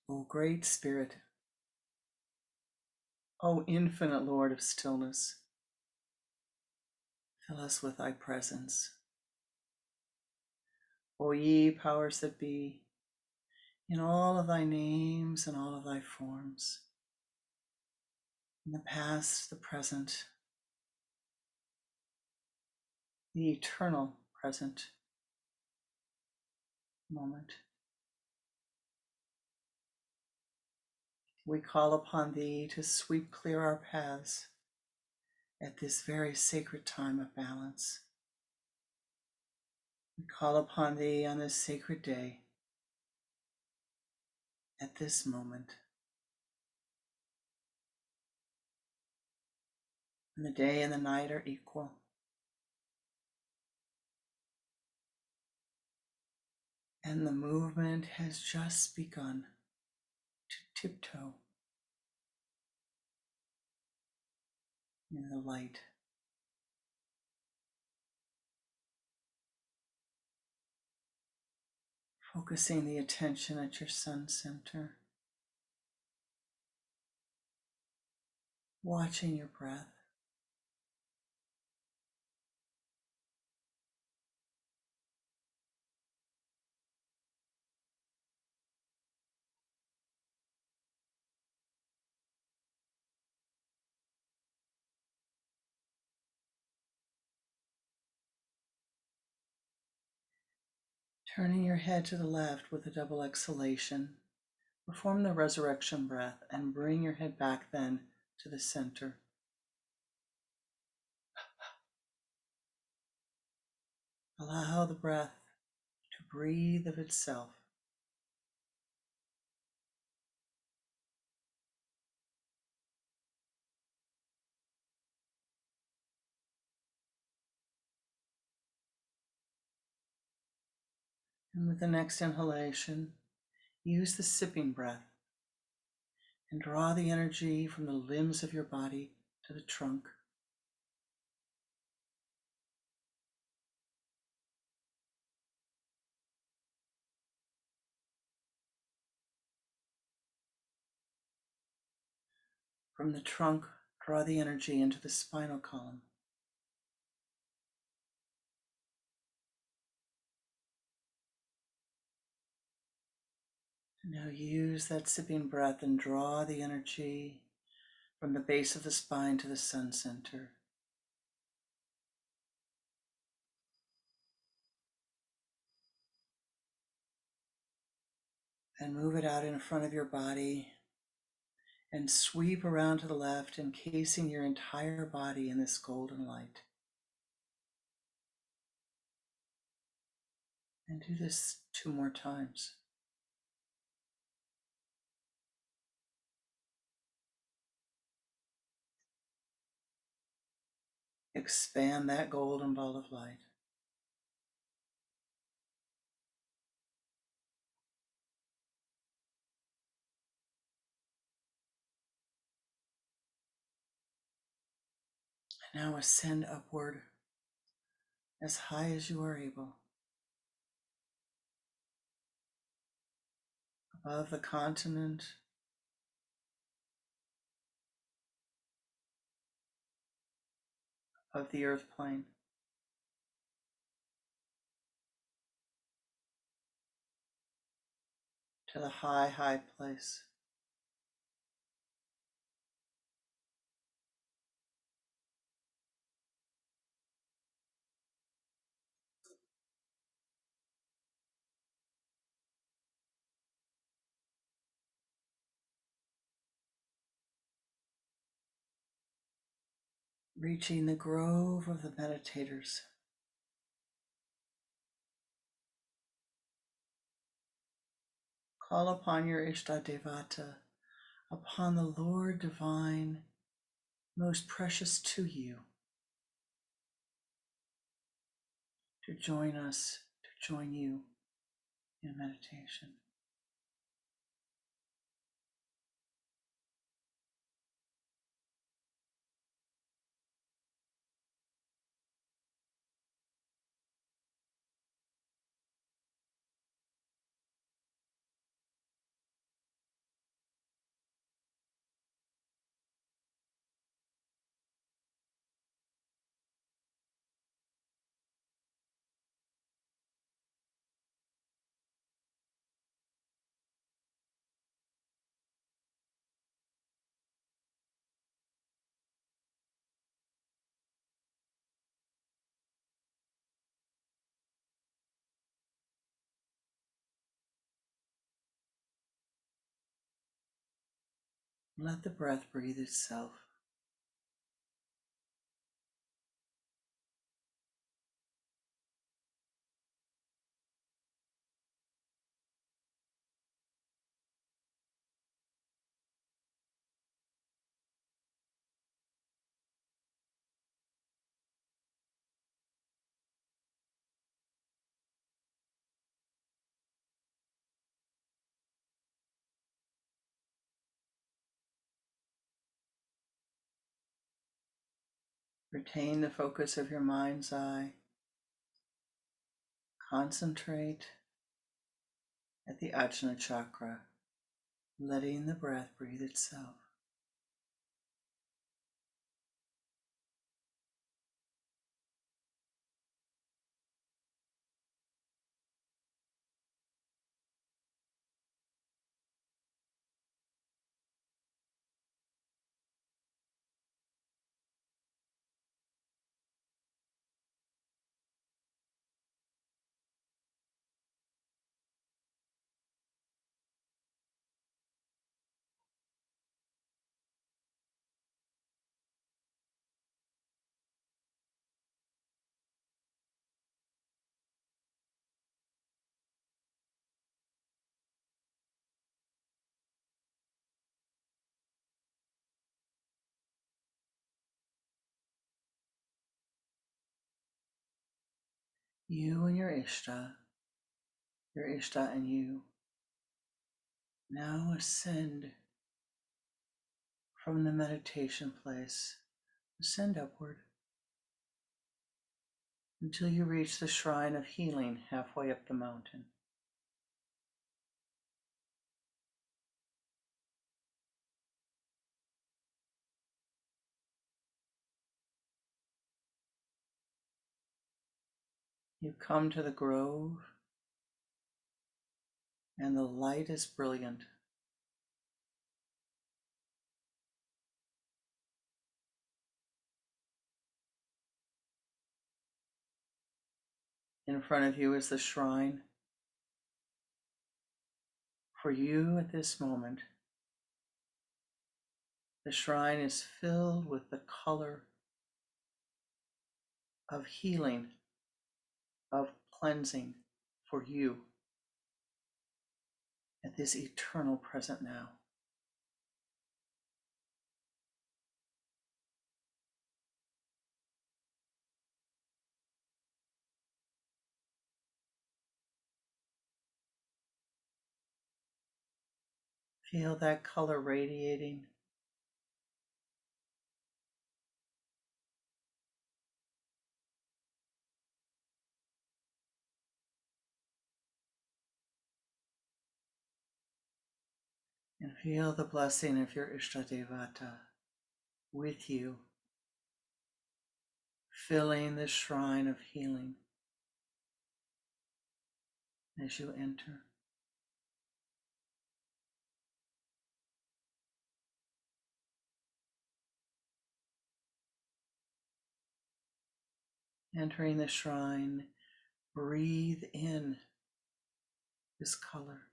O great Spirit, O infinite Lord of stillness, fill us with thy presence. O ye powers that be, in all of thy names and all of thy forms, in the past, the present, the eternal present moment. We call upon thee to sweep clear our paths at this very sacred time of balance. We call upon thee on this sacred day, at this moment. And the day and the night are equal. And the movement has just begun to tiptoe in the light. Focusing the attention at your sun center. Watching your breath. Turning your head to the left with a double exhalation, perform the resurrection breath and bring your head back then to the center. Allow the breath to breathe of itself. And with the next inhalation, use the sipping breath and draw the energy from the limbs of your body to the trunk. From the trunk, draw the energy into the spinal column. And now use that sipping breath and draw the energy from the base of the spine to the sun center. And move it out in front of your body and sweep around to the left, encasing your entire body in this golden light. And do this 2 more times. Expand that golden ball of light. And now ascend upward as high as you are able, above the continent, above the earth plane, to the high, high place. reaching the grove of the meditators. Call upon your Ishta Devata, upon the Lord Divine, most precious to you, to join us, to join you in meditation. Let the breath breathe itself. Retain the focus of your mind's eye. Concentrate at the Ajna chakra, letting the breath breathe itself. You and your Ishta and you now ascend from the meditation place. Ascend upward until you reach the shrine of healing halfway up the mountain. You come to the grove, and the light is brilliant. In front of you is the shrine. For you at this moment, the shrine is filled with the color of healing, of cleansing for you at this eternal present now. Feel that color radiating. And feel the blessing of your Ishtadevata with you, filling the shrine of healing as you enter. Entering the shrine, breathe in this color.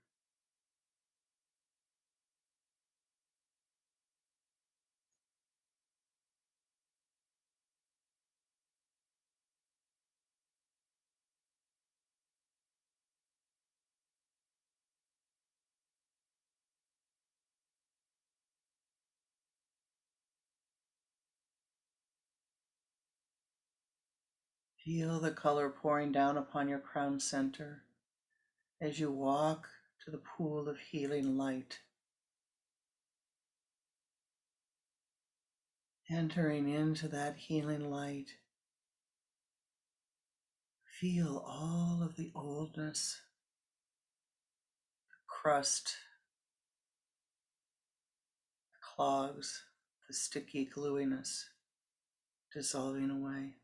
Feel the color pouring down upon your crown center as you walk to the pool of healing light. Entering into that healing light, feel all of the oldness, the crust, the clogs, the sticky gluiness dissolving away.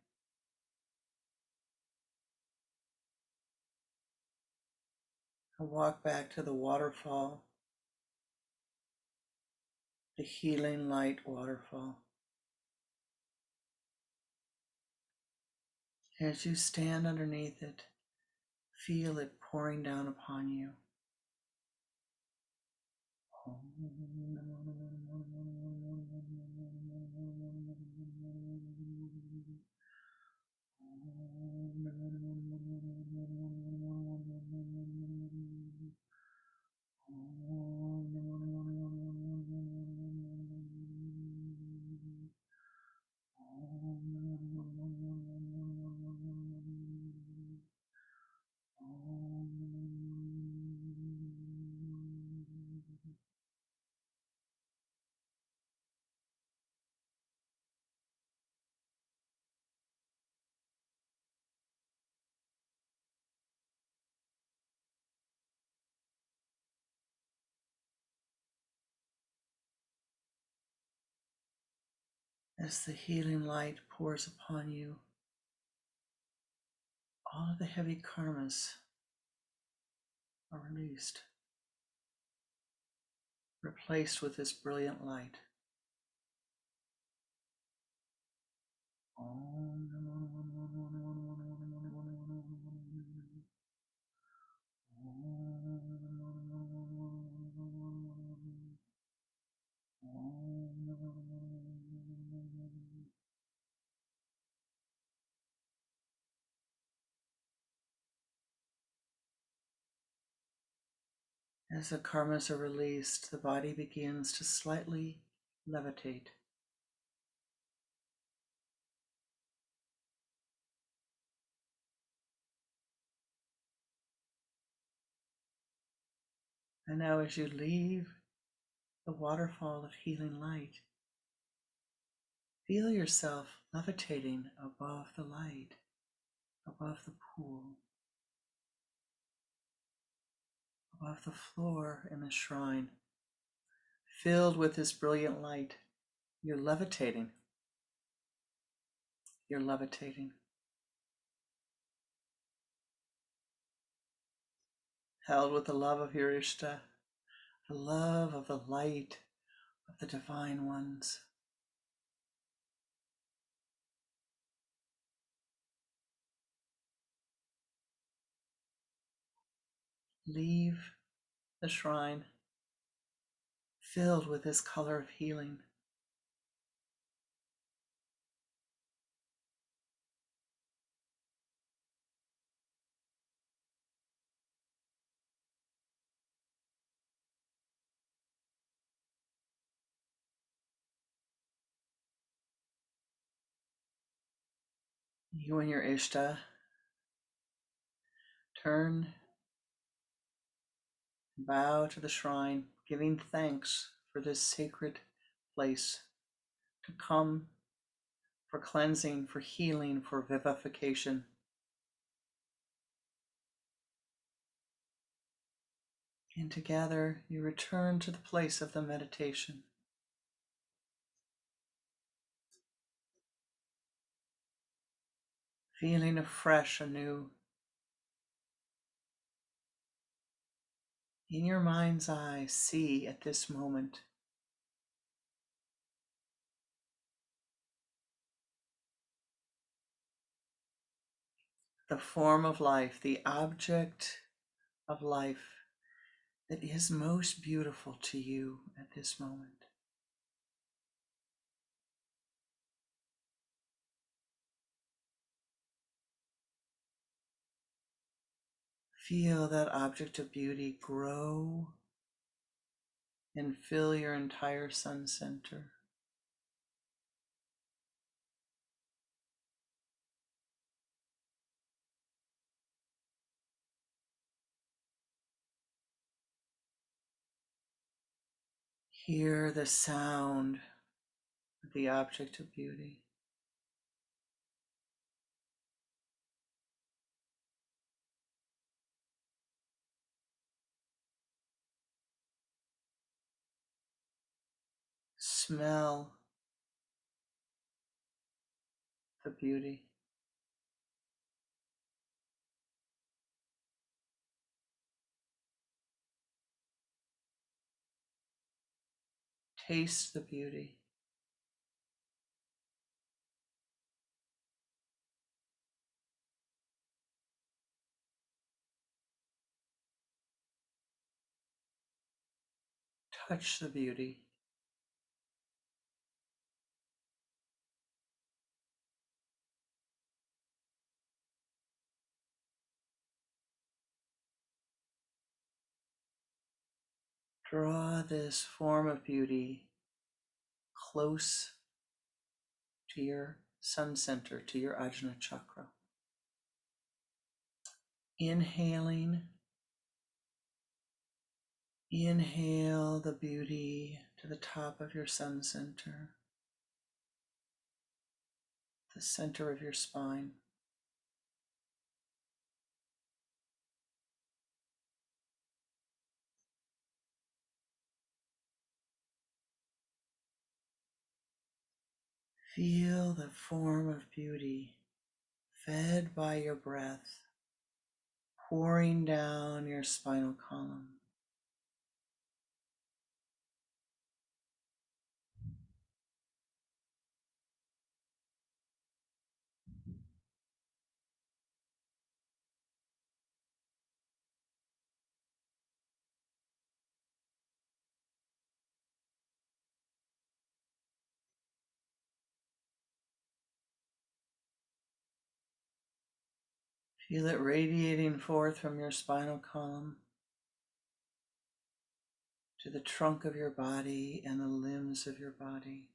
And walk back to the waterfall, the healing light waterfall. As you stand underneath it, feel it pouring down upon you. As the healing light pours upon you, all of the heavy karmas are released, replaced with this brilliant light. As the karmas are released, the body begins to slightly levitate. And now as you leave the waterfall of healing light, feel yourself levitating above the light, above the pool, above the floor in the shrine, filled with this brilliant light. You're levitating. You're levitating. Held with the love of your Ishta, the love of the light of the divine ones. Leave the shrine filled with this color of healing. You and your Ishta turn, bow to the shrine, giving thanks for this sacred place to come for cleansing, for healing, for vivification. And together you return to the place of the meditation. Feeling afresh, anew. In your mind's eye, see at this moment the form of life, the object of life that is most beautiful to you at this moment. Feel that object of beauty grow and fill your entire sun center. Hear the sound of the object of beauty. Smell the beauty. Taste the beauty. Touch the beauty. Draw this form of beauty close to your sun center, to your Ajna chakra. Inhaling, inhale the beauty to the top of your sun center, the center of your spine. Feel the form of beauty fed by your breath, pouring down your spinal column. Feel it radiating forth from your spinal column to the trunk of your body and the limbs of your body.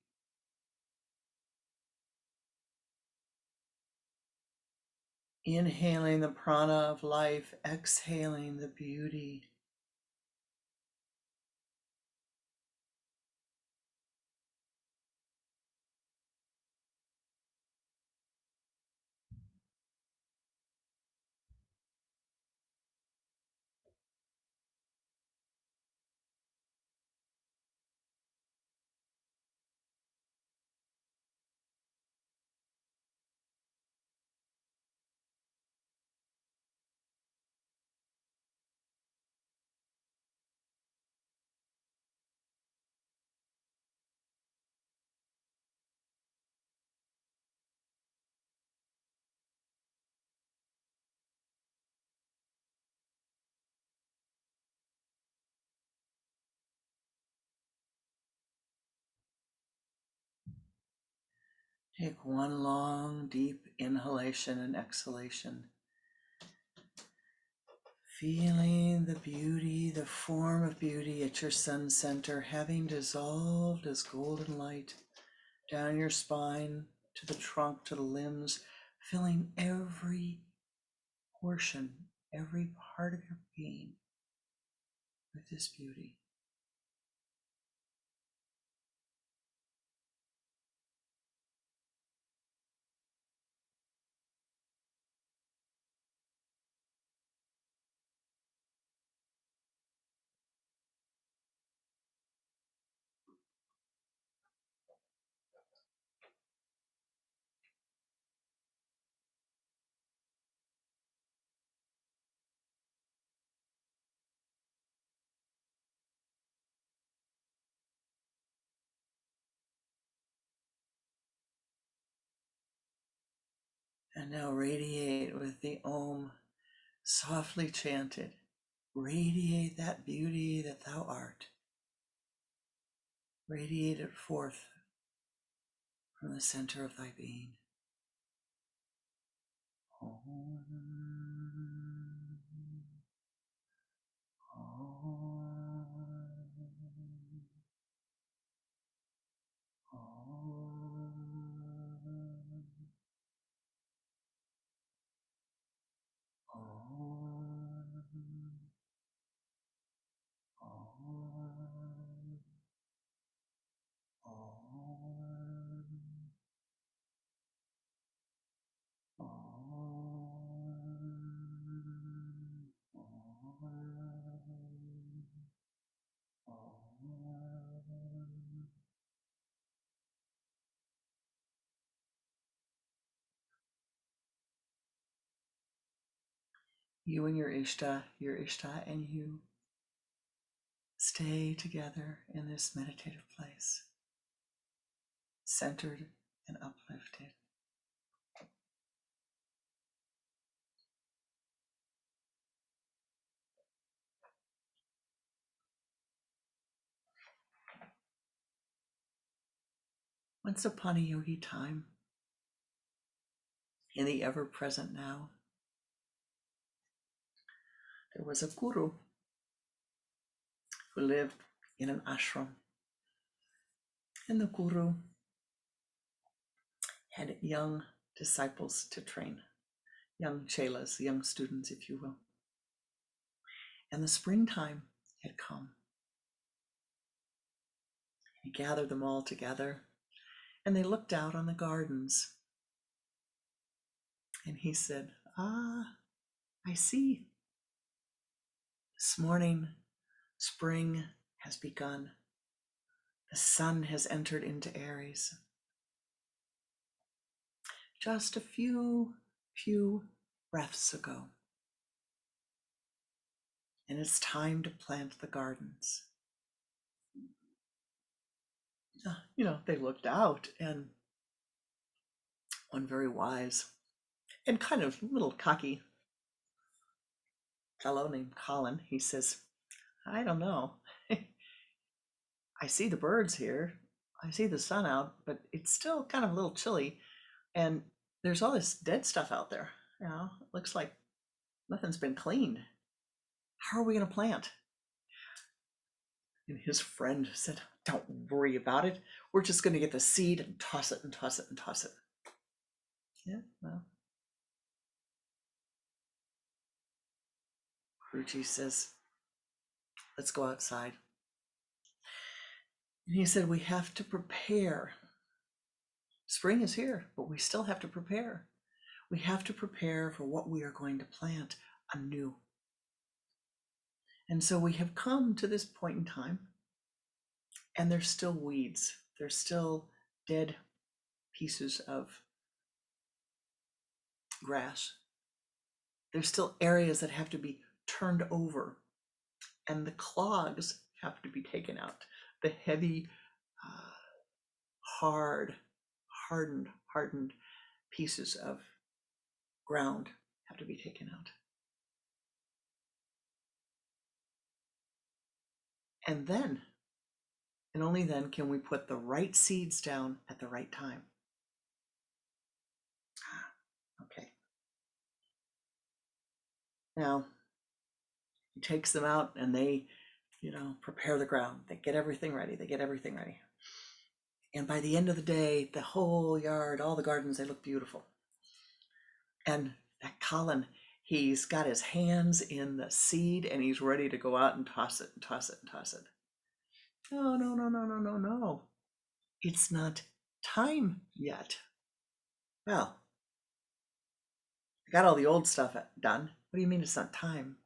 Inhaling the prana of life, exhaling the beauty. Take one long, deep inhalation and exhalation. Feeling the beauty, the form of beauty at your sun center, having dissolved as golden light down your spine, to the trunk, to the limbs, filling every portion, every part of your being with this beauty. And now radiate with the Om softly chanted. Radiate that beauty that thou art. Radiate it forth from the center of thy being. Om, Om, Om, Om, Om. You and your Ishta and you stay together in this meditative place, centered and uplifted. Once upon a yogi time, in the ever-present now, there was a guru who lived in an ashram. And the guru had young disciples to train, young chelas, young students, if you will. And the springtime had come. He gathered them all together, and they looked out on the gardens. And he said, I see. This morning, spring has begun. The sun has entered into Aries. Just a few breaths ago. And it's time to plant the gardens. They looked out, and one very wise and kind of little cocky fellow named Colin, he says, I don't know. I see the birds here. I see the sun out, but it's still kind of a little chilly. And there's all this dead stuff out there. It looks like nothing's been cleaned. How are we going to plant? And his friend said, don't worry about it. We're just going to get the seed and toss it and toss it and toss it. Yeah, well. Guruji says, let's go outside. And he said, we have to prepare. Spring is here, but we still have to prepare. We have to prepare for what we are going to plant anew. And so we have come to this point in time, and there's still weeds. There's still dead pieces of grass. There's still areas that have to be turned over, and the clogs have to be taken out. The heavy, hardened pieces of ground have to be taken out. And then, and only then, can we put the right seeds down at the right time. Okay. Now, he takes them out and they, prepare the ground. They get everything ready. And by the end of the day, the whole yard, all the gardens, they look beautiful. And that Colin, he's got his hands in the seed and he's ready to go out and toss it and toss it and toss it. No. It's not time yet. Well, I got all the old stuff done. What do you mean it's not time?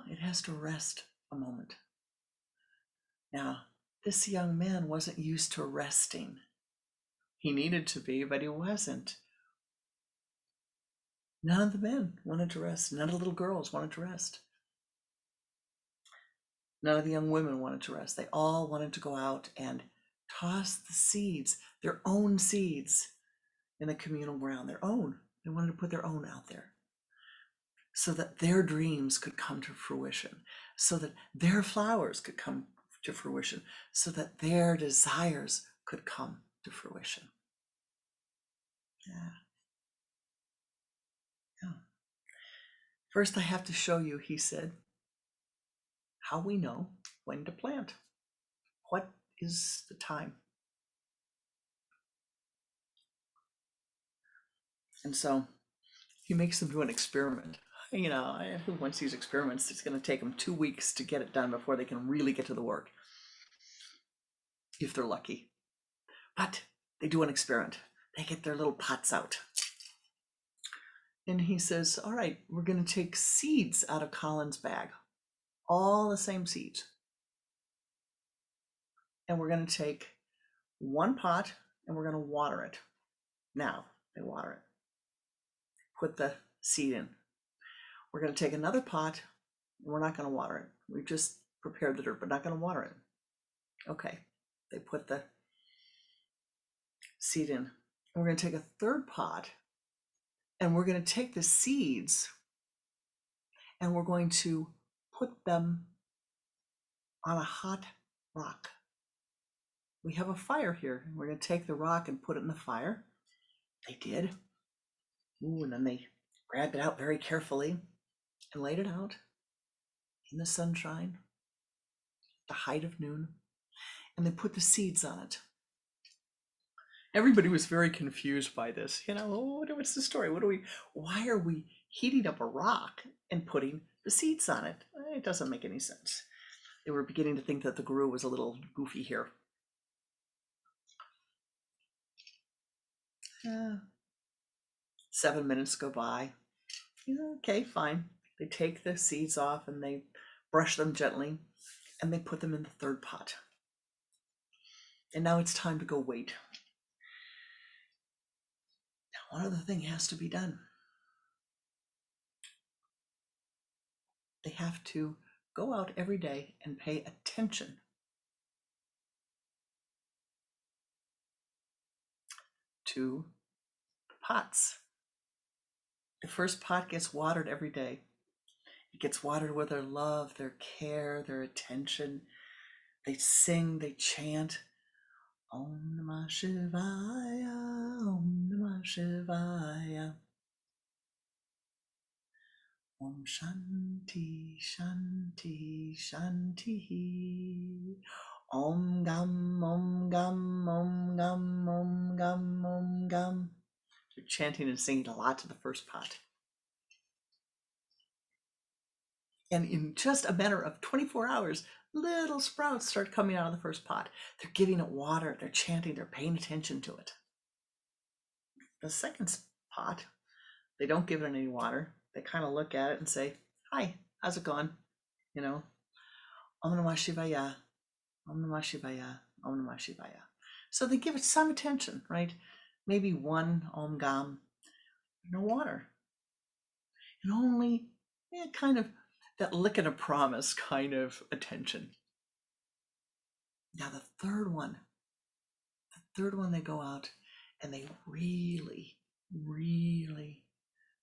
It has to rest a moment. Now, this young man wasn't used to resting. He needed to be, but he wasn't. None of the men wanted to rest. None of the little girls wanted to rest. None of the young women wanted to rest. They all wanted to go out and toss the seeds, their own seeds, in the communal ground, their own. They wanted to put their own out there so that their dreams could come to fruition, so that their flowers could come to fruition, so that their desires could come to fruition. Yeah. First, I have to show you, he said, how we know when to plant. What is the time? And so he makes them do an experiment. Who wants these experiments? It's going to take them 2 weeks to get it done before they can really get to the work, if they're lucky. But they do an experiment. They get their little pots out. And he says, all right, we're going to take seeds out of Colin's bag, all the same seeds. And we're going to take one pot and we're going to water it. Now they water it. Put the seed in. We're going to take another pot, and we're not going to water it. We've just prepared the dirt, but not going to water it. Okay, they put the seed in. And we're going to take a third pot, and we're going to take the seeds, and we're going to put them on a hot rock. We have a fire here. We're going to take the rock and put it in the fire. They did. Ooh, and then they grabbed it out very carefully and laid it out in the sunshine, the height of noon, and they put the seeds on it. Everybody was very confused by this. What's the story? Why are we heating up a rock and putting the seeds on it? It doesn't make any sense. They were beginning to think that the guru was a little goofy here. 7 minutes go by. Okay, fine. They take the seeds off and they brush them gently and they put them in the third pot. And now it's time to go wait. Now, one other thing has to be done. They have to go out every day and pay attention to the pots. The first pot gets watered every day. It gets watered with their love, their care, their attention. They sing, they chant, Om Namah Shivaya, Om Namah Shivaya. Om Shanti, Shanti, Shanti. Om Gam, Om Gam, Om Gam, Om Gam, Om Gam. They're chanting and singing a lot to the first pot. And in just a matter of 24 hours, little sprouts start coming out of the first pot. They're giving it water, they're chanting, they're paying attention to it. The second pot, they don't give it any water. They kind of look at it and say, hi, how's it going? Om Namah Shivaya, Om Namah Shivaya, Om Namah Shivaya. So they give it some attention, right? Maybe one Om Gam, no water. And only kind of that lick and a promise kind of attention. Now the third one they go out and they really, really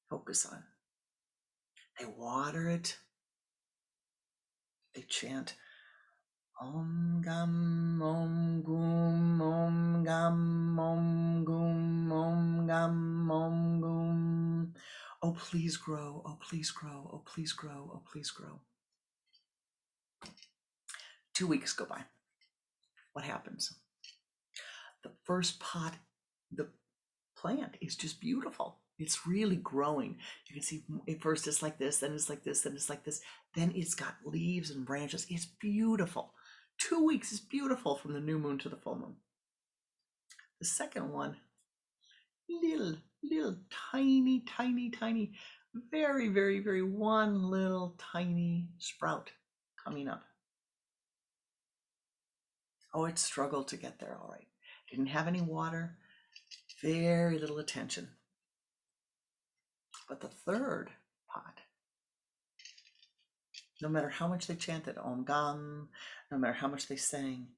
focus on. They water it. They chant Om Gam Om Gum Om Gam Om Gum Om Gam Om Gum. Oh, please grow. Oh, please grow. Oh, please grow. Oh, please grow. 2 weeks go by. What happens? The first pot, the plant is just beautiful. It's really growing. You can see at first it's like this, then it's like this, then it's like this. Then it's got leaves and branches. It's beautiful. 2 weeks is beautiful from the new moon to the full moon. The second one, little, tiny, very, very, very one little tiny sprout coming up. Oh, it struggled to get there, all right. Didn't have any water, very little attention. But the third pot, no matter how much they chanted Om Gam, no matter how much they sang,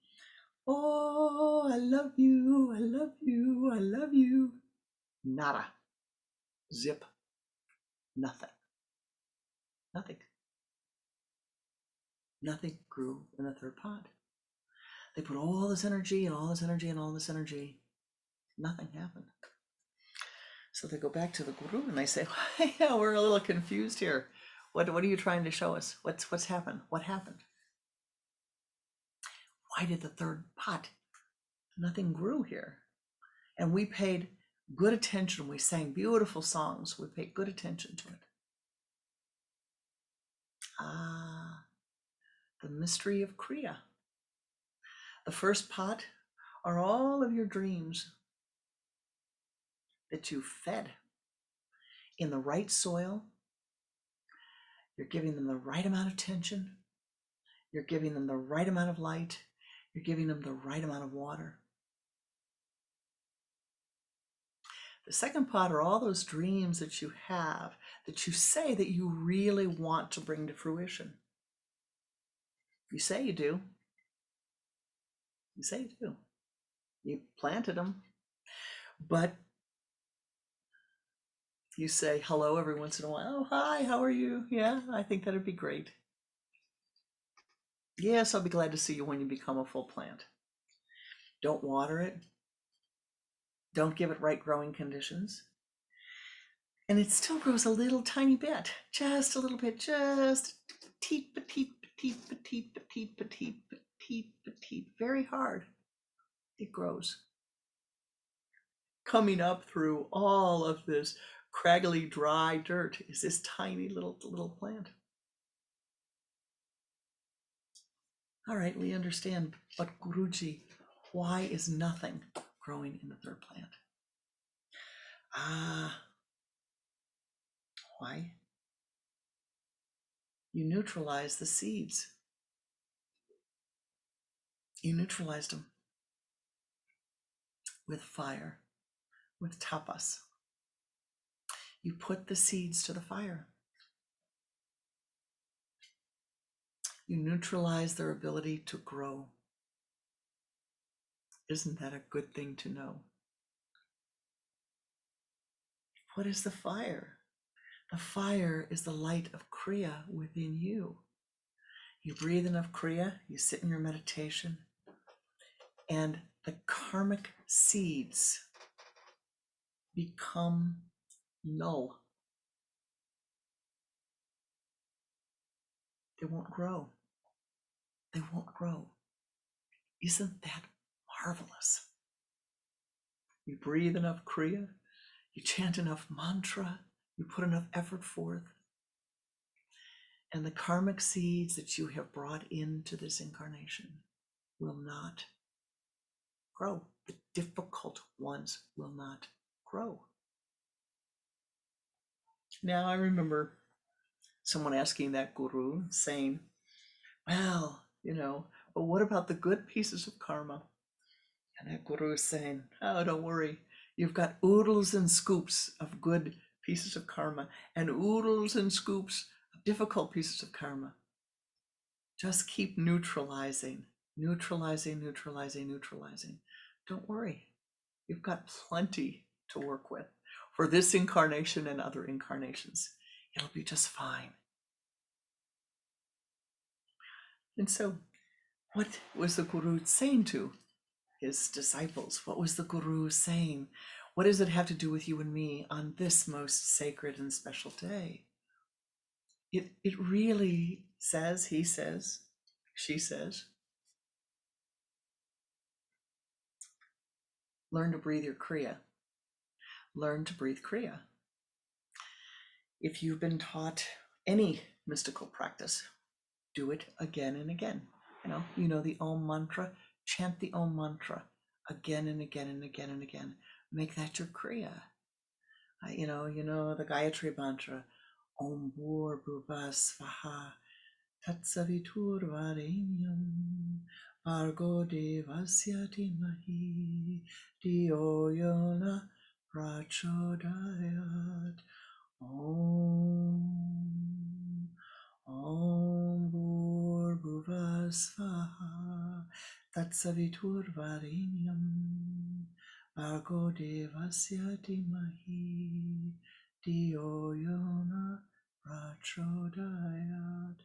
oh, I love you, I love you, I love you. Nada. Zip. Nothing. Nothing. Nothing grew in the third pot. They put all this energy and all this energy and all this energy. Nothing happened. So they go back to the guru and they say, yeah, we're a little confused here. What are you trying to show us? What's happened? What happened? Why did the third pot? Nothing grew here. And we paid good attention. We sang beautiful songs. We paid good attention to it. The mystery of Kriya. The first pot are all of your dreams that you fed in the right soil. You're giving them the right amount of attention. You're giving them the right amount of light. You're giving them the right amount of water. The second pot are all those dreams that you have, that you say that you really want to bring to fruition. You say you do. You say you do. You planted them. But you say hello every once in a while. Oh, hi, how are you? Yeah, I think that'd be great. Yes, I'll be glad to see you when you become a full plant. Don't water it. Don't give it right growing conditions. And it still grows a little tiny bit, just a little bit, just petite, petite, petite, petite, petite, petite, petite, petite, very hard. It grows. Coming up through all of this craggly, dry dirt is this tiny little plant. All right, we understand, but Guruji, why is nothing growing in the third plant? Why? You neutralize the seeds. You neutralized them with fire, with tapas. You put the seeds to the fire. You neutralize their ability to grow. Isn't that a good thing to know? What is the fire? The fire is the light of Kriya within you. You breathe enough Kriya, you sit in your meditation, and the karmic seeds become null. They won't grow. They won't grow. Isn't that marvelous? You breathe enough Kriya, you chant enough mantra, you put enough effort forth, and the karmic seeds that you have brought into this incarnation will not grow. The difficult ones will not grow. Now, I remember someone asking that guru, saying, well, but what about the good pieces of karma? And that guru is saying, oh, don't worry. You've got oodles and scoops of good pieces of karma and oodles and scoops of difficult pieces of karma. Just keep neutralizing, neutralizing, neutralizing, neutralizing. Don't worry. You've got plenty to work with for this incarnation and other incarnations. It'll be just fine. And so, what was the Guru saying to his disciples? What was the Guru saying? What does it have to do with you and me on this most sacred and special day? It really says, he says, she says, learn to breathe your Kriya. Learn to breathe Kriya. If you've been taught any mystical practice, do it again and again. You know the Om mantra, chant the Om mantra again and again and again and again. Make that your Kriya. You know the Gayatri mantra, Om Bhur Bhuva Svaha Tatsavitur Varenyam Bhargo Devasya Dhimahi Dhiyo Yona Prachodayat. Om Bhurбhuva Svaha Tatsavitur Varenyam Bhargo Devasya Dhimahi Dhiyo Yona Prachodayat.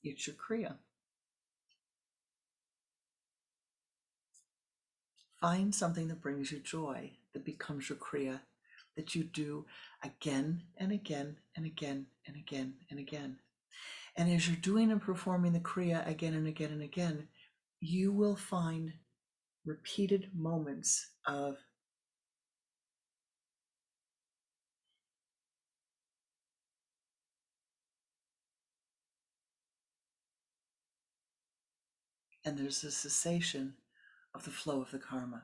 It's your Kriya. Find something that brings you joy, that becomes your Kriya, that you do again and again and again and again and again. And as you're doing and performing the Kriya again and again and again, you will find repeated moments of and there's a cessation of the flow of the karma.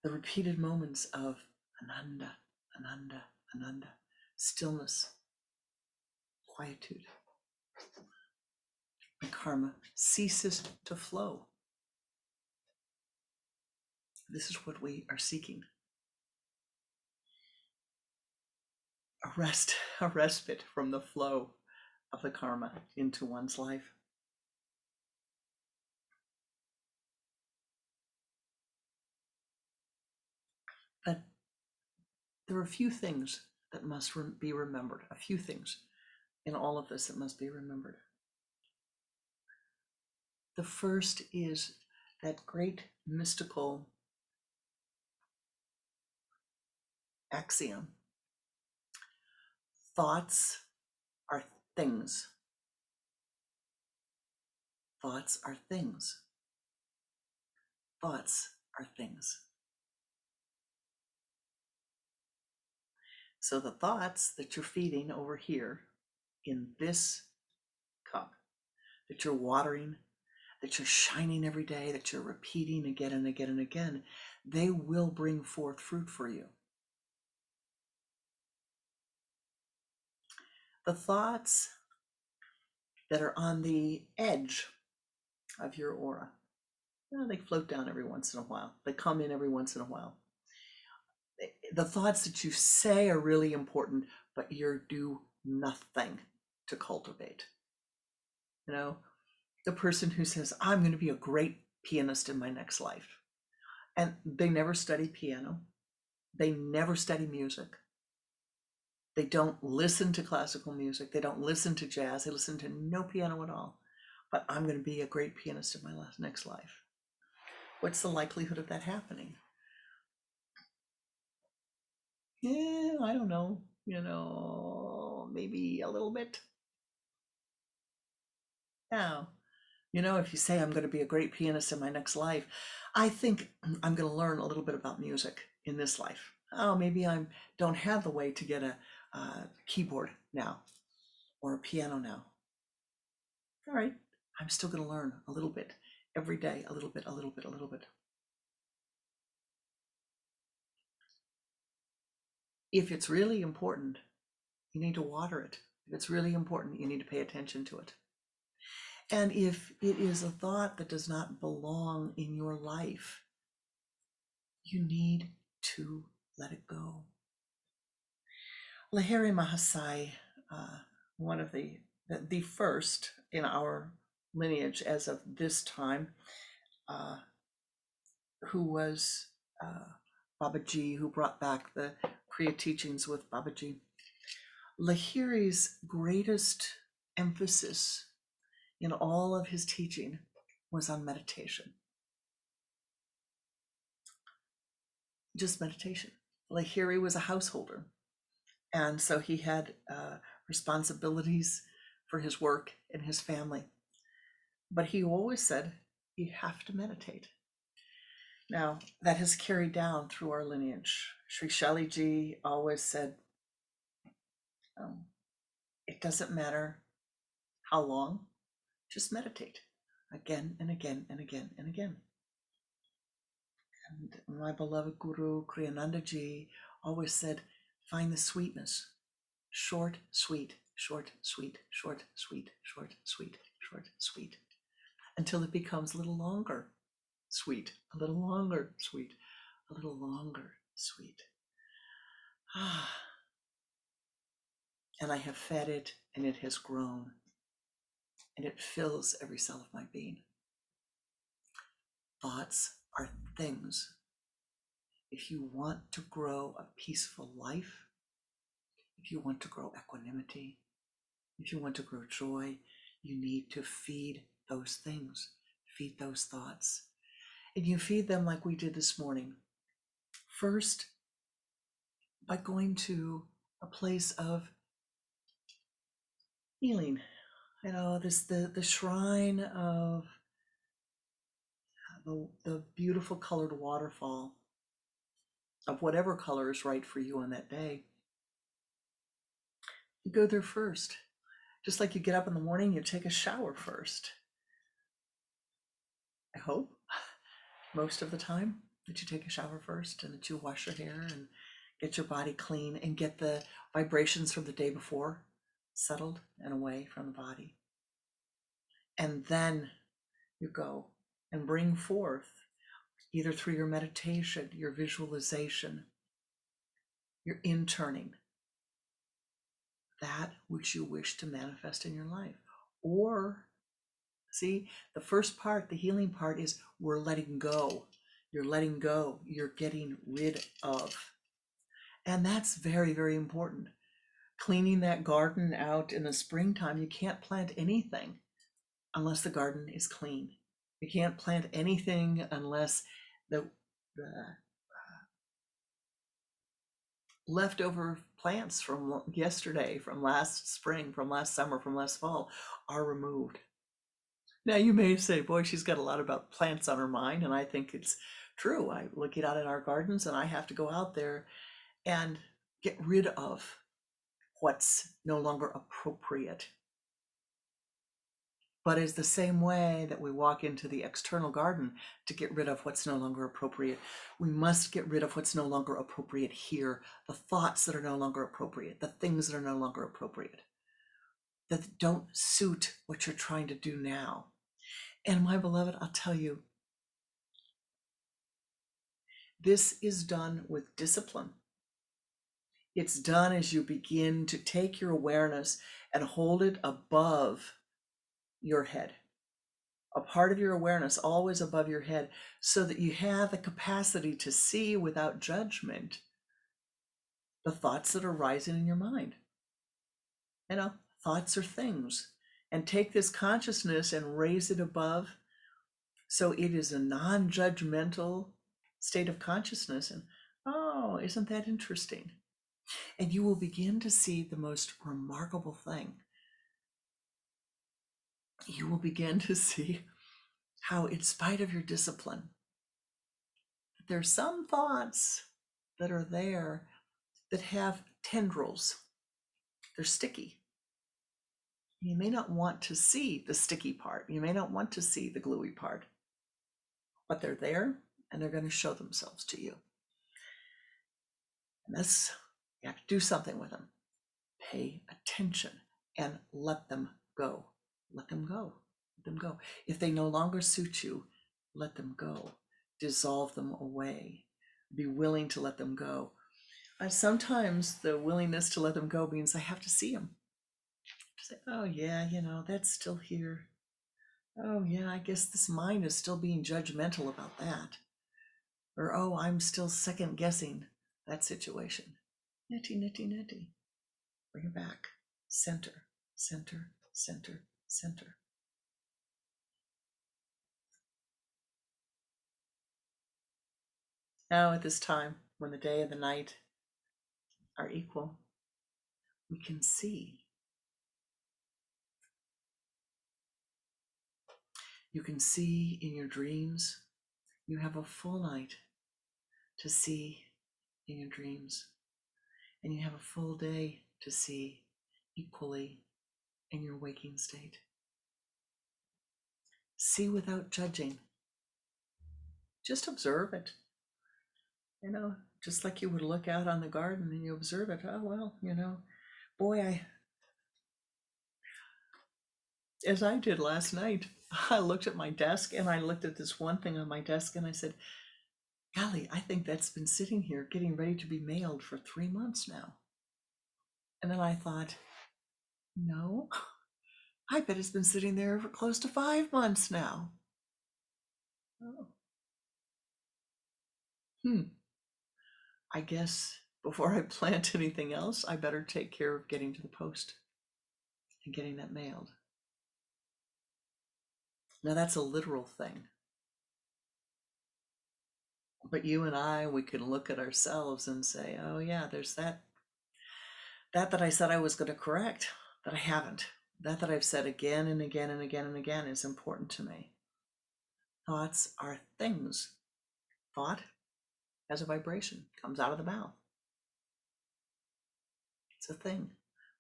The repeated moments of Ananda, Ananda, Ananda, stillness, quietude. and karma ceases to flow. This is what we are seeking. A respite from the flow of the karma into one's life. But there are a few things that must be remembered, a few things in all of this that must be remembered. The first is that great mystical axiom: thoughts are things. Thoughts are things. Thoughts are things. So the thoughts that you're feeding over here in this cup, that you're watering, that you're shining every day, that you're repeating again and again and again, they will bring forth fruit for you. The thoughts that are on the edge of your aura, they float down every once in a while. They come in every once in a while. The thoughts that you say are really important, but you do nothing to cultivate. You know, the person who says, I'm going to be a great pianist in my next life, and they never study piano, they never study music, they don't listen to classical music, they don't listen to jazz, they listen to no piano at all, but I'm going to be a great pianist in my next life. What's the likelihood of that happening? Yeah, I don't know, maybe a little bit. Now, if you say I'm going to be a great pianist in my next life, I think I'm going to learn a little bit about music in this life. Oh, maybe I don't have the way to get a keyboard now or a piano now. All right, I'm still going to learn a little bit every day, a little bit, a little bit, a little bit. If it's really important, you need to water it. If it's really important, you need to pay attention to it. And if it is a thought that does not belong in your life, you need to let it go. Lahiri Mahasai, one of the first in our lineage as of this time, who was Babaji, who brought back the Kriya teachings with Babaji. Lahiri's greatest emphasis in all of his teaching was on meditation. Just meditation. Lahiri was a householder, and so he had responsibilities for his work and his family. But he always said, you have to meditate. Now, that has carried down through our lineage. Sri Shaliji always said, it doesn't matter how long, just meditate again and again and again and again. And my beloved Guru Kriyananda Ji always said, find the sweetness. Short, sweet, short, sweet, short, sweet, short, sweet, short, sweet, until it becomes a little longer sweet, a little longer sweet, a little longer sweet. And I have fed it, and it has grown, and it fills every cell of my being. Thoughts are things. If you want to grow a peaceful life, if you want to grow equanimity, if you want to grow joy, you need to feed those things, feed those thoughts. And you feed them like we did this morning. First, by going to a place of healing. The shrine of the beautiful colored waterfall of whatever color is right for you on that day. You go there first. Just like you get up in the morning, you take a shower first. I hope most of the time that you take a shower first and that you wash your hair and get your body clean and get the vibrations from the day before settled and away from the body. And then you go and bring forth, either through your meditation, your visualization, your interning, that which you wish to manifest in your life. Or, see, the first part, the healing part, is we're letting go. You're letting go. You're getting rid of. And that's very, very important. Cleaning that garden out in the springtime, you can't plant anything unless the garden is clean. You can't plant anything unless the leftover plants from yesterday, from last spring, from last summer, from last fall are removed. Now you may say, boy, she's got a lot about plants on her mind, and I think it's true. I look out at our gardens and I have to go out there and get rid of what's no longer appropriate. But it's the same way that we walk into the external garden to get rid of what's no longer appropriate. We must get rid of what's no longer appropriate here, the thoughts that are no longer appropriate, the things that are no longer appropriate, that don't suit what you're trying to do now. And my beloved, I'll tell you, this is done with discipline. It's done as you begin to take your awareness and hold it above your head. A part of your awareness always above your head, so that you have the capacity to see without judgment the thoughts that are rising in your mind. You know, thoughts are things. And take this consciousness and raise it above, so it is a non-judgmental state of consciousness. And oh, isn't that interesting? And you will begin to see the most remarkable thing. You will begin to see how, in spite of your discipline, there's some thoughts that are there that have tendrils. They're sticky. You may not want to see the sticky part. You may not want to see the gluey part, but they're there and they're going to show themselves to you. And this, you have to do something with them. Pay attention and let them go. Let them go. Let them go. If they no longer suit you, let them go. Dissolve them away. Be willing to let them go. Sometimes the willingness to let them go means I have to see them. Say, oh yeah, that's still here. Oh yeah, I guess this mind is still being judgmental about that. Or, oh, I'm still second guessing that situation. Nitty, nitty, nitty. Bring it back. Center, center, center, center. Now at this time, when the day and the night are equal, we can see. You can see in your dreams. You have a full night to see in your dreams. And you have a full day to see equally in your waking state. See without judging. Just observe it. Just like you would look out on the garden and you observe it. Oh, well, boy, as I did last night, I looked at my desk and I looked at this one thing on my desk and I said, golly, I think that's been sitting here getting ready to be mailed for 3 months now. And then I thought, no, I bet it's been sitting there for close to 5 months now. Oh. I guess before I plant anything else, I better take care of getting to the post and getting that mailed. Now that's a literal thing. But you and I, we can look at ourselves and say, oh yeah, there's that I said I was going to correct, that I haven't. That I've said again and again and again and again is important to me. Thoughts are things. Thought has a vibration, comes out of the mouth. It's a thing.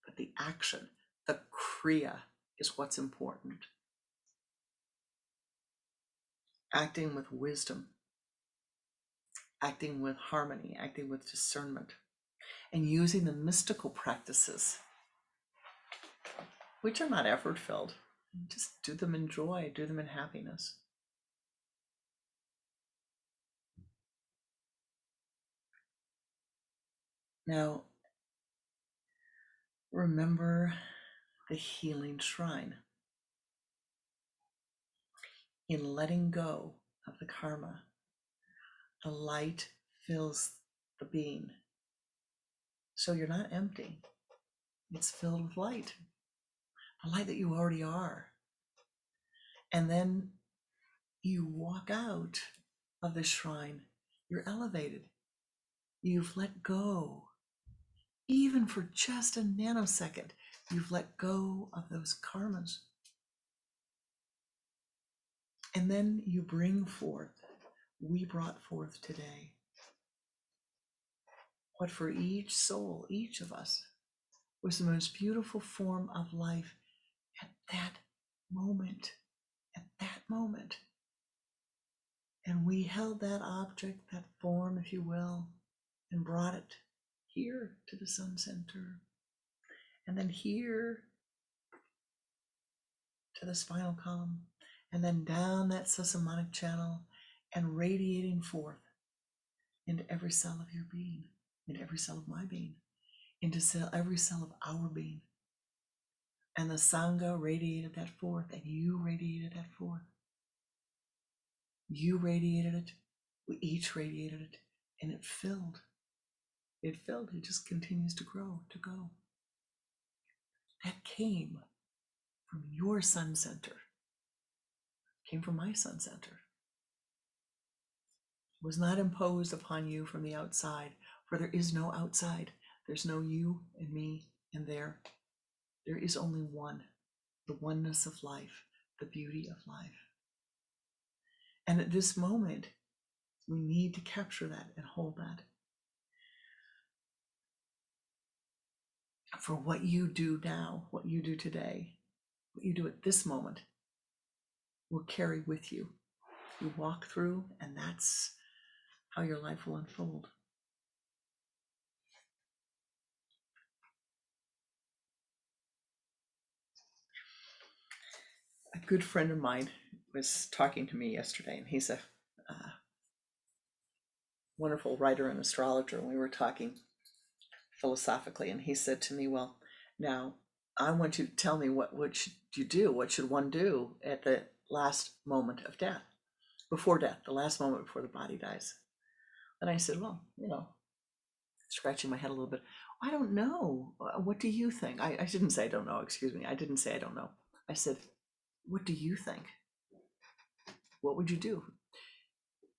But the action, the Kriya, is what's important. Acting with wisdom, acting with harmony, acting with discernment, and using the mystical practices, which are not effort-filled. Just do them in joy, do them in happiness. Now, remember the healing shrine. In letting go of the karma, the light fills the being. So you're not empty. It's filled with light, the light that you already are. And then you walk out of the shrine, you're elevated. You've let go, even for just a nanosecond, you've let go of those karmas. And then you bring forth, we brought forth today, what for each soul, each of us, was the most beautiful form of life at that moment, at that moment. And we held that object, that form, if you will, and brought it here to the sun center, and then here to the spinal column, and then down that sesamotic channel and radiating forth into every cell of your being, into every cell of my being, into every cell of our being. And the sangha radiated that forth, and you radiated that forth. You radiated it, we each radiated it, and it filled. It filled, it just continues to grow, to go. That came from your sun center, came from my sun center. It was not imposed upon you from the outside, for there is no outside. There's no you and me and there. There is only one, the oneness of life, the beauty of life. And at this moment, we need to capture that and hold that. For what you do now, what you do today, what you do at this moment will carry with you. You walk through, and that's how your life will unfold. A good friend of mine was talking to me yesterday, and he's a wonderful writer and astrologer, and we were talking philosophically, and he said to me, well, now I want you to tell me what should you do, what should one do at the last moment of death, before death, the last moment before the body dies. And I said, well, scratching my head a little bit, I don't know. What do you think? I didn't say I don't know, excuse me. I didn't say I don't know. I said, what do you think? What would you do?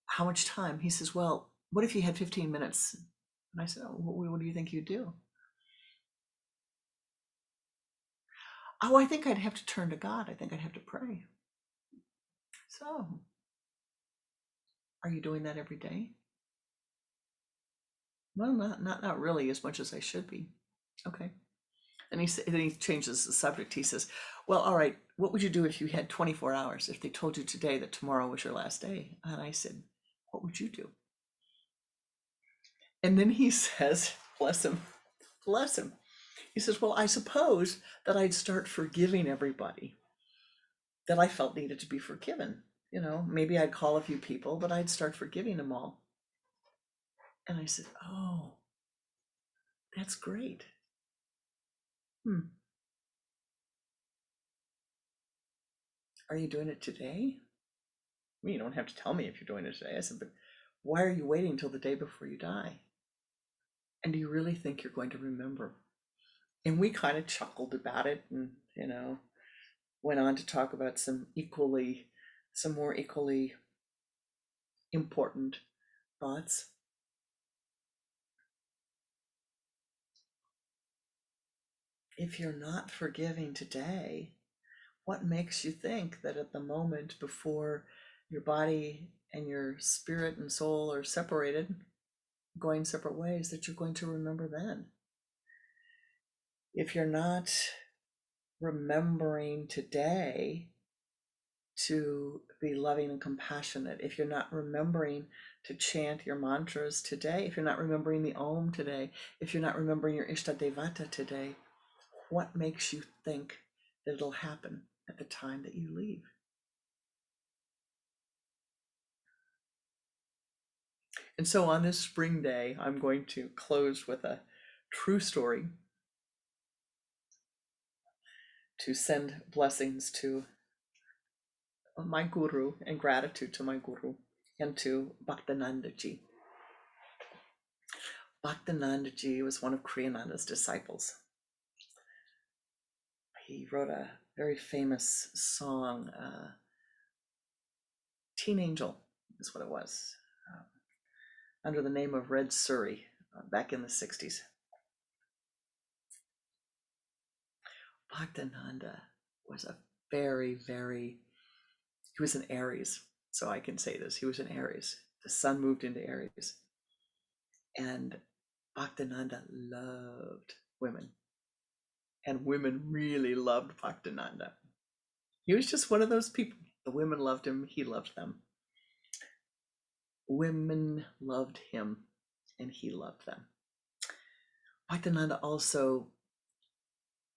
How much time? He says, well, what if you had 15 minutes? And I said, oh, what do you think you'd do? Oh, I think I'd have to turn to God. I think I'd have to pray. So, are you doing that every day? Well, not really as much as I should be. Okay. And then he changes the subject. He says, well, all right, what would you do if you had 24 hours, if they told you today that tomorrow was your last day? And I said, what would you do? And then he says, bless him, he says, well, I suppose that I'd start forgiving everybody that I felt needed to be forgiven. Maybe I'd call a few people, but I'd start forgiving them all. And I said, oh, that's great. Are you doing it today? Well, you don't have to tell me if you're doing it today. I said, but why are you waiting till the day before you die? And do you really think you're going to remember? And we kind of chuckled about it and, went on to talk about some more equally important thoughts. If you're not forgiving today, what makes you think that at the moment before your body and your spirit and soul are separated, going separate ways, that you're going to remember then? If you're not remembering today to be loving and compassionate, if you're not remembering to chant your mantras today, if you're not remembering the Om today, if you're not remembering your Ishtadevata today, what makes you think that it'll happen at the time that you leave. And so on this spring day, I'm going to close with a true story to send blessings to my guru and gratitude to my guru and to Bhaktanandaji. Bhaktanandaji was one of Kriyananda's disciples. He wrote a very famous song, Teen Angel is what it was, under the name of Red Surrey, back in the 60s. Bhaktananda was a very, he was an Aries, so I can say this, he was an Aries. The sun moved into Aries. And Bhaktananda loved women. And women really loved Bhaktananda. He was just one of those people. The women loved him, he loved them. Women loved him, and he loved them. Bhaktananda also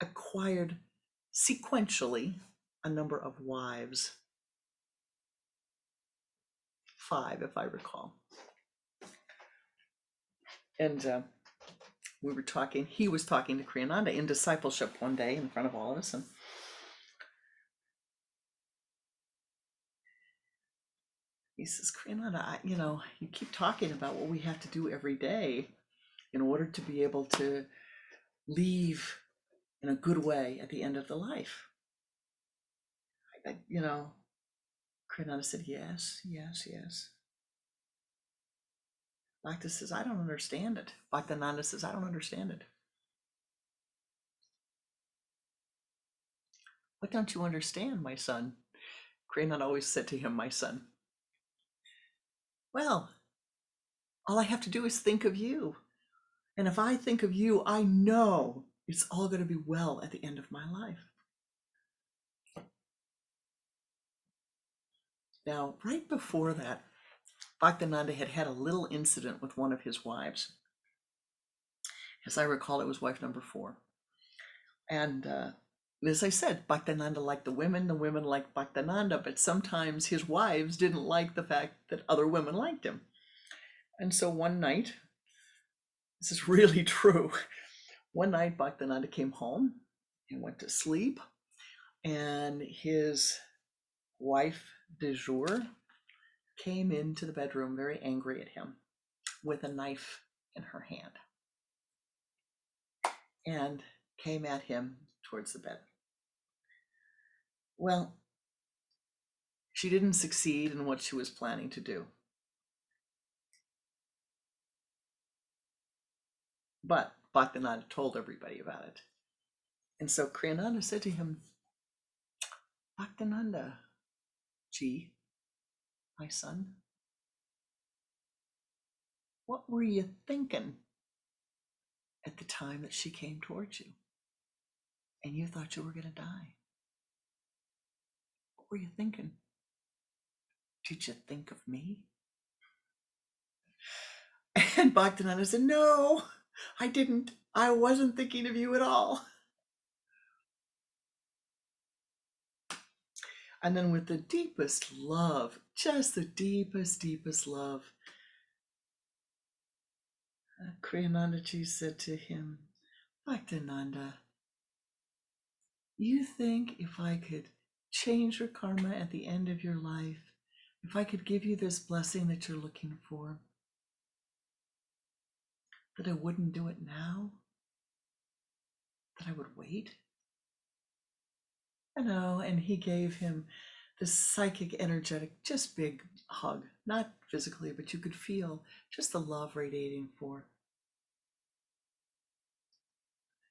acquired sequentially a number of wives, 5 if I recall. And he was talking to Kriyananda in discipleship one day in front of all of us, and he says, Kriyananda, you keep talking about what we have to do every day in order to be able to leave in a good way at the end of the life. Kriyananda said, yes. Bhakta says, I don't understand it. Bhaktananda says, I don't understand it. What don't you understand, my son? Kriyananda always said to him, my son. Well, all I have to do is think of you. And if I think of you, I know it's all going to be well at the end of my life. Now, right before that, Bhaktananda had had a little incident with one of his wives. As I recall, it was wife number 4. And as I said, Bhaktananda liked the women liked Bhaktananda, but sometimes his wives didn't like the fact that other women liked him. And so one night, this is really true, one night Bhaktananda came home and went to sleep, and his wife de jour came into the bedroom very angry at him with a knife in her hand and came at him towards the bed. Well, she didn't succeed in what she was planning to do. But Bhaktananda told everybody about it. And so Kriyananda said to him, Bhaktananda, Ji, my son, what were you thinking at the time that she came towards you and you thought you were going to die? What were you thinking? Did you think of me? And Bhaktananda said, no, I didn't. I wasn't thinking of you at all. And then with the deepest love, just the deepest love, Kriyanandaji said to him, Bhaktananda, you think if I could change your karma at the end of your life, if I could give you this blessing that you're looking for, that I wouldn't do it now? That I would wait? I know, and he gave him this psychic, energetic, just big hug, not physically, but you could feel just the love radiating forth.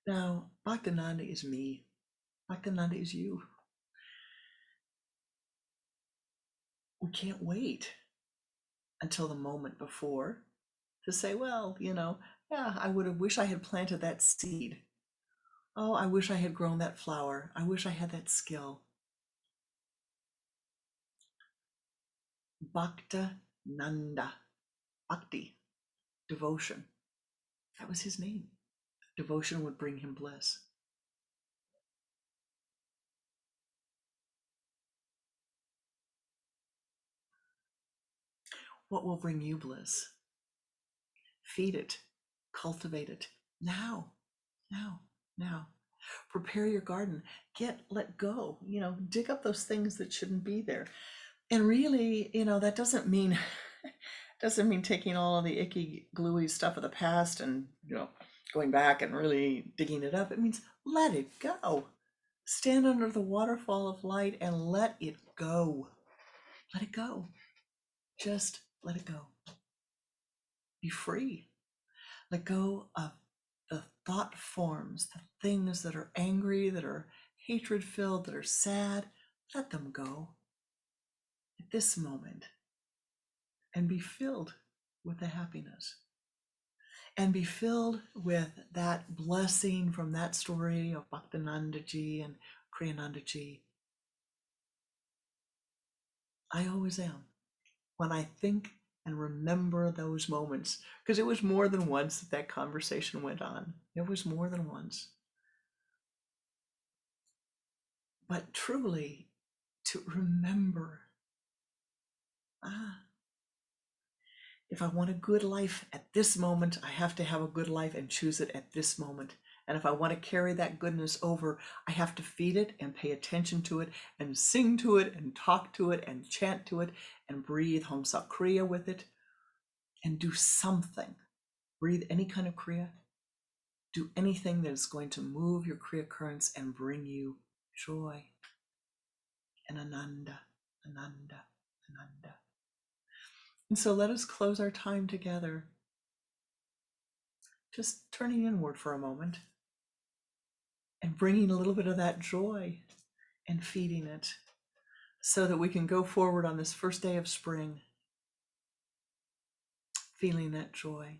Now, Bhaktananda is me. Bhaktananda is you. We can't wait until the moment before to say, well, yeah, I would have wished I had planted that seed. Oh, I wish I had grown that flower. I wish I had that skill. Bhaktananda, bhakti, devotion. That was his name. Devotion would bring him bliss. what will bring you bliss. Feed it, cultivate it now, now, now. Prepare your garden. Let go, dig up those things that shouldn't be there. And really, that doesn't mean taking all of the icky, gluey stuff of the past and, going back and really digging it up. It means let it go. Stand under the waterfall of light and let it go. Let it go. Just let it go. Be free. Let go of the thought forms, the things that are angry, that are hatred filled, that are sad. Let them go at this moment and be filled with the happiness. And be filled with that blessing from that story of Bhaktinandaji and Kriyanandaji. I always am. When I think and remember those moments, because it was more than once that conversation went on. It was more than once. But truly, to remember, if I want a good life at this moment, I have to have a good life and choose it at this moment. And if I want to carry that goodness over, I have to feed it and pay attention to it and sing to it and talk to it and chant to it and breathe Hom Sak Kriya with it and do something. Breathe any kind of Kriya. Do anything that is going to move your Kriya currents and bring you joy and Ananda, Ananda, Ananda. And so let us close our time together, just turning inward for a moment and bringing a little bit of that joy and feeding it so that we can go forward on this first day of spring, feeling that joy.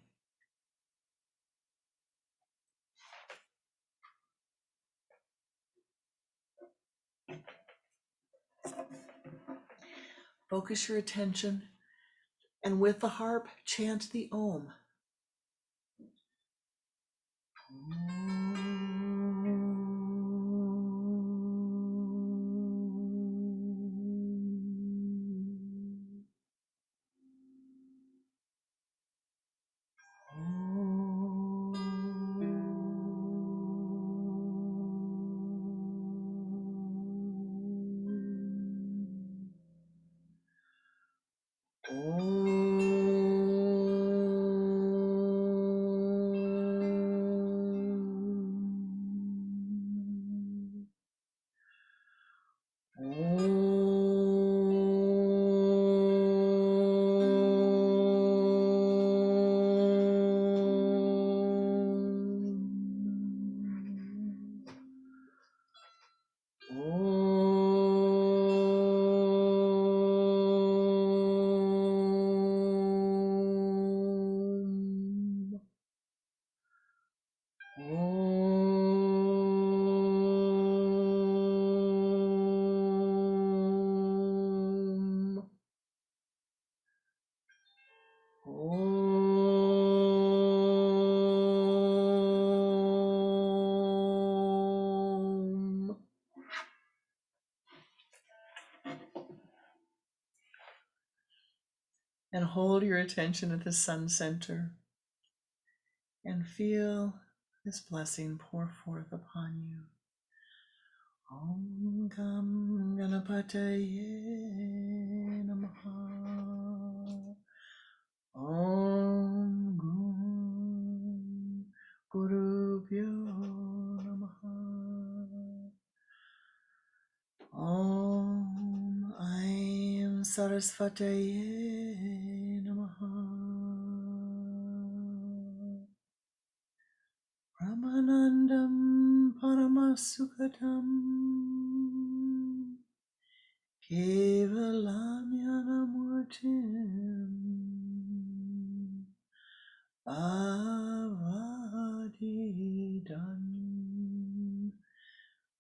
Focus your attention and with the harp, chant the Om. And hold your attention at the sun center and feel this blessing pour forth upon you. Om Gam Ganapataye Namaha. Om Gum Gurubhyo Namaha. Om Aim Sarasvataye Namaha. Ramanandam Paramasukhatam Kevalam Yanamurtim Avadidan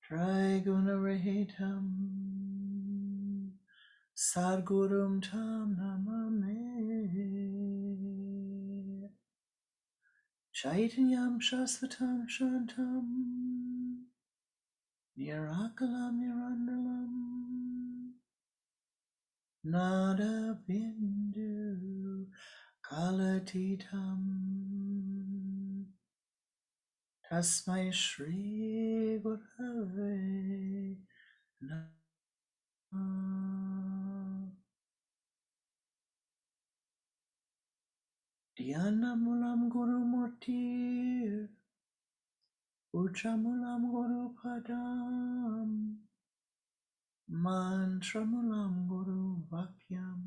Trigunarahitam Sadgurum Tam Namame Chaitanyam Shasvatam Shantam Nirakalam Nirandalam Nada Bindu kalatitam tasmai Shri Gurave Namah. Dhyanamulam Guru Murti Uchamulam Guru Padam Mantramulam Guru Vakyam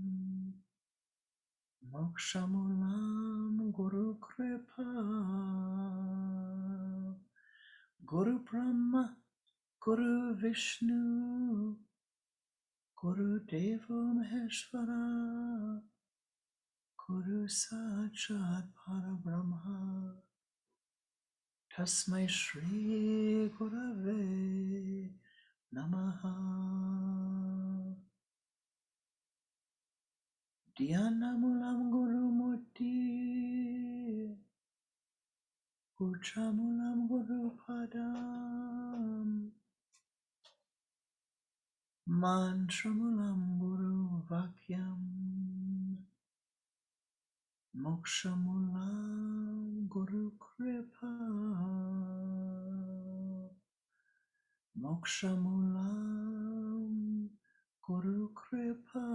Mokshamulam Guru Kripa Guru Brahma Guru Vishnu Guru Devo Maheshwara Guru Sakshat Parabrahma Tasmai Shri Gurave Namaha. Dhyanamulam Guru Murti Uchamulam Guru Padam Mantramulam Guru Vakyam Mokshamulam Guru Kripa Mokshamulam Guru Kripa.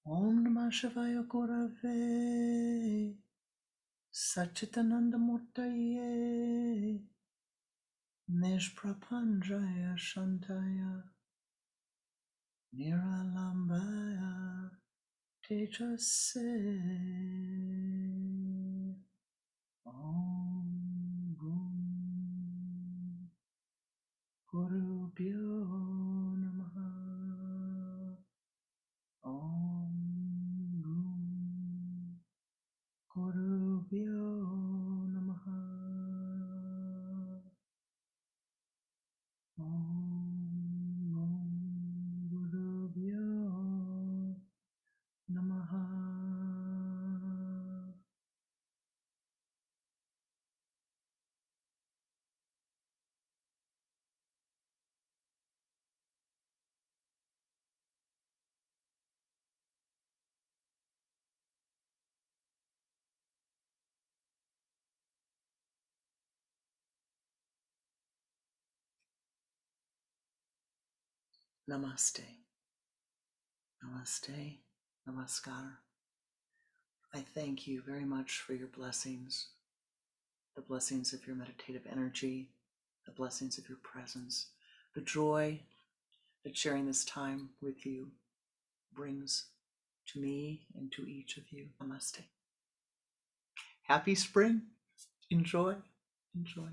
Om Namah Shivaya Gurave Satchitananda Murtaye Nishprapanjaya Shantaya Niralambaya Tejase. Om Gum Guru Bhyo Namaha. Om Gum Guru Bhyo Namaha. Om Guru Bhyo Namaha. Namaste. Namaste. Namaskar. I thank you very much for your blessings, the blessings of your meditative energy, the blessings of your presence, the joy that sharing this time with you brings to me and to each of you. Namaste. Happy spring. Enjoy. Enjoy.